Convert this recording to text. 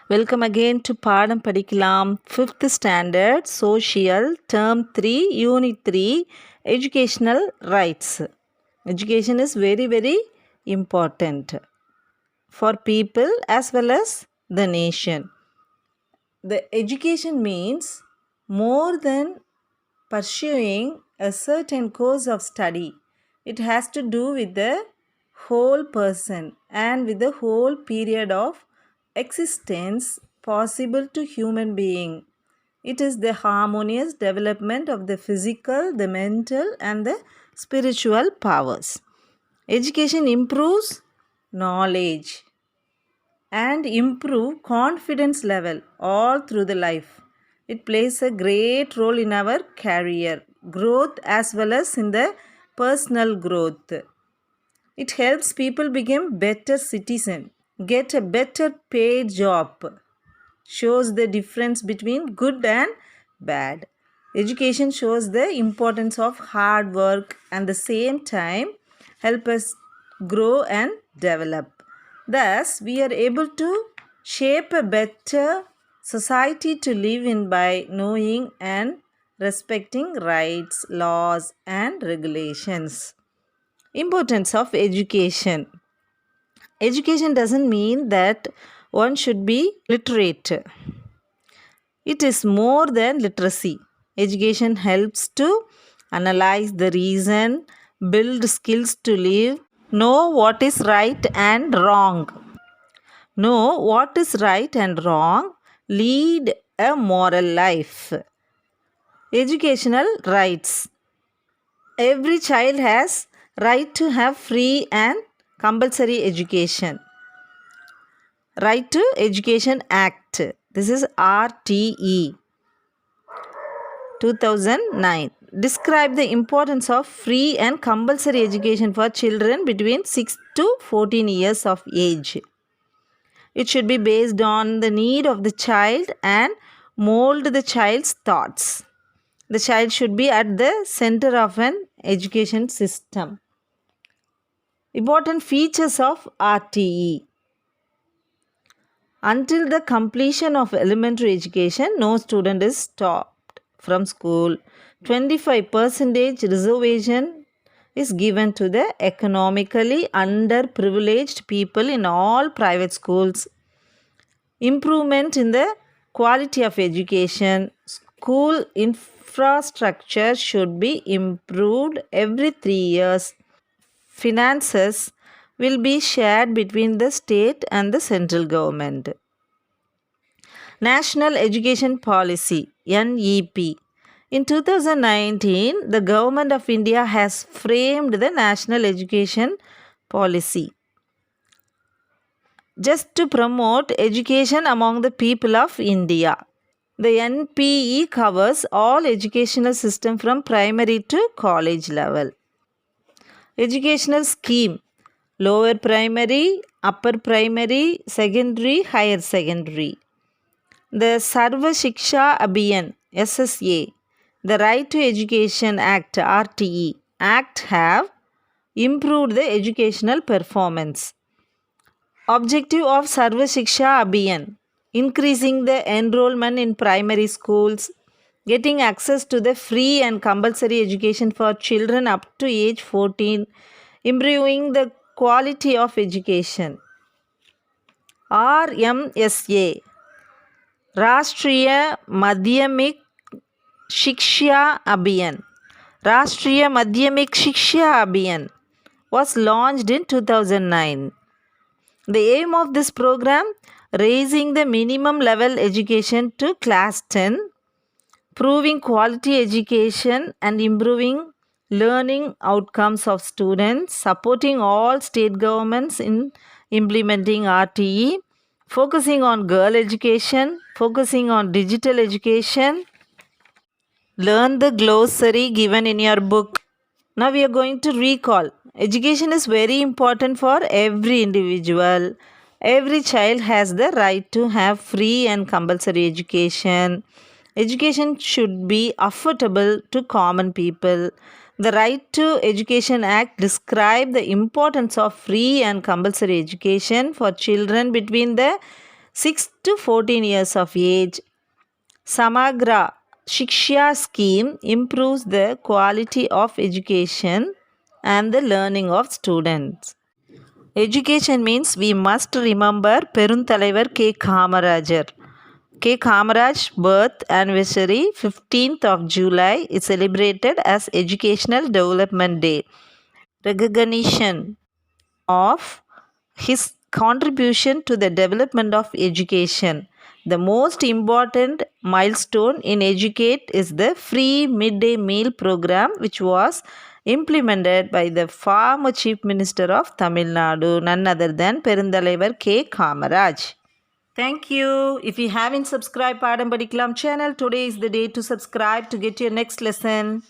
Welcome again to Padam Padikalam, 5th Standard, Social, Term 3, Unit 3, Educational Rights. Education is very, very important for people as well as the nation. The education means more than pursuing a certain course of study. It has to do with the whole person and with the whole period of existence possible to human being. It is the harmonious development of the physical, the mental and the spiritual powers. Education improves knowledge and improve confidence level all through the life. It plays a great role in our career growth as well as in the personal growth. It helps people become better citizen, get a better paid job, shows the difference between good and bad. Education shows the importance of hard work and the same time help us grow and develop. Thus, we are able to shape a better society to live in by knowing and respecting rights, laws and regulations. Importance of education. Education doesn't mean that one should be literate. It is more than literacy. Education helps to analyze the reason, build skills to live, know what is right and wrong. Know what is right and wrong, lead a moral life. Educational rights. Every child has right to have free and compulsory education. Right to Education Act. This is RTE 2009. Describe the importance of free and compulsory education for children between 6 to 14 years of age. It should be based on the need of the child and mold the child's thoughts. The child should be at the center of an education system. Important features of RTE. Until the completion of elementary education, no student is stopped from school. 25% reservation is given to the economically underprivileged people in all private schools. Improvement in the quality of education. School infrastructure should be improved every 3 years. Finances will be shared between the state and the central government. National Education Policy NEP. In 2019, the Government of India has framed the National Education Policy just to promote education among the people of India. The NPE covers all educational system from primary to college level. Educational scheme: lower primary, upper primary, secondary, higher secondary. The Sarva Shiksha Abhiyan SSA, the Right to Education Act RTE Act have improved the educational performance. Objective of Sarva Shiksha Abhiyan: increasing the enrollment in primary schools, getting access to the free and compulsory education for children up to age 14, improving the quality of education. RMSA Rashtriya Madhyamik Shiksha Abhiyan. Rashtriya Madhyamik Shiksha Abhiyan was launched in 2009. The aim of this program: raising the minimum level education to class 10, proving quality education and improving learning outcomes of students, supporting all state governments in implementing RTE, focusing on girl education, focusing on digital education. Learn the glossary given in your book. Now we are going to recall. Education is very important for every individual. Every child has the right to have free and compulsory education. Education should be affordable to common people. The Right to Education Act describes the importance of free and compulsory education for children between the 6 to 14 years of age. Samagra Shiksha scheme improves the quality of education and the learning of students. Education means we must remember Peruntalaivar K. Kamarajar. K. Kamaraj birth anniversary 15th of July is celebrated as Educational Development Day. Recognition of his contribution to the development of education. The most important milestone in Educate is the free midday meal program, which was implemented by the former Chief Minister of Tamil Nadu, none other than Peruntalaivar K. Kamaraj. Thank you. If you haven't subscribed Padam Padikalam channel, today is the day to subscribe to get your next lesson.